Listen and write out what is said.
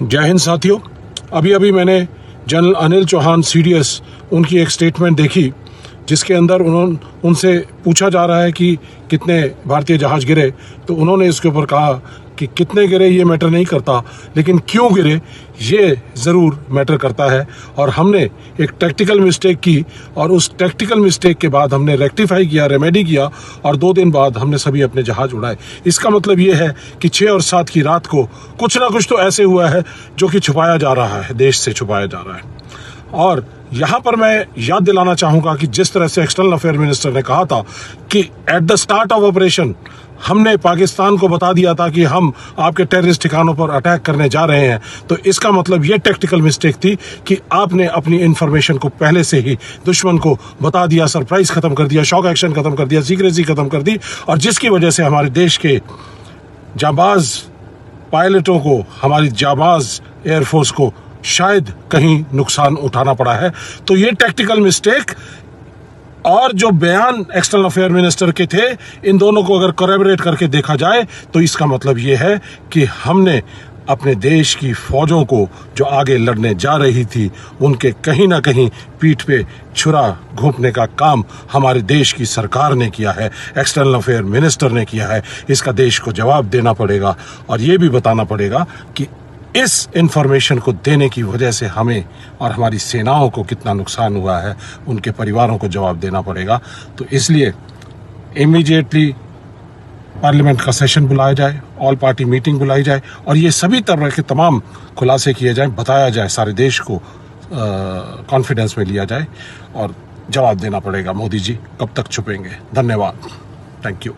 जय हिंद साथियों। अभी अभी मैंने जनरल अनिल चौहान सीडीएस उनकी एक स्टेटमेंट देखी जिसके अंदर उनसे पूछा जा रहा है कि कितने भारतीय जहाज गिरे, तो उन्होंने इसके ऊपर कहा कि कितने गिरे ये मैटर नहीं करता, लेकिन क्यों गिरे ये ज़रूर मैटर करता है। और हमने एक टैक्टिकल मिस्टेक की और उस टैक्टिकल मिस्टेक के बाद हमने रेक्टिफाई किया, रेमेडी किया और 2 दिन बाद हमने सभी अपने जहाज उड़ाए। इसका मतलब ये है कि 6 और 7 की रात को कुछ ना कुछ तो ऐसे हुआ है जो कि छुपाया जा रहा है, देश से छुपाया जा रहा है। और यहाँ पर मैं याद दिलाना चाहूँगा कि जिस तरह से एक्सटर्नल अफेयर मिनिस्टर ने कहा था कि at the start of operation हमने पाकिस्तान को बता दिया था कि हम आपके टेररिस्ट ठिकानों पर अटैक करने जा रहे हैं, तो इसका मतलब ये टैक्टिकल मिस्टेक थी कि आपने अपनी इंफॉर्मेशन को पहले से ही दुश्मन को बता दिया, सरप्राइज खत्म कर दिया, शॉक एक्शन खत्म कर दिया, सीक्रेसी खत्म कर दी, और जिसकी वजह से हमारे देश के जाबाज पायलटों को, हमारी जाबाज एयरफोर्स को शायद कहीं नुकसान उठाना पड़ा है। तो ये टैक्टिकल मिस्टेक और जो बयान एक्सटर्नल अफेयर मिनिस्टर के थे, इन दोनों को अगर कोलैबोरेट करके देखा जाए तो इसका मतलब ये है कि हमने अपने देश की फौजों को जो आगे लड़ने जा रही थी उनके कहीं ना कहीं पीठ पे छुरा घोंपने का काम हमारे देश की सरकार ने किया है, एक्सटर्नल अफेयर मिनिस्टर ने किया है। इसका देश को जवाब देना पड़ेगा और ये भी बताना पड़ेगा कि इस इंफॉर्मेशन को देने की वजह से हमें और हमारी सेनाओं को कितना नुकसान हुआ है, उनके परिवारों को जवाब देना पड़ेगा। तो इसलिए इमीडिएटली पार्लियामेंट का सेशन बुलाया जाए, ऑल पार्टी मीटिंग बुलाई जाए और ये सभी तरह के तमाम खुलासे किए जाएं, बताया जाए, सारे देश को कॉन्फिडेंस में लिया जाए और जवाब देना पड़ेगा। मोदी जी कब तक छुपेंगे? धन्यवाद। Thank you.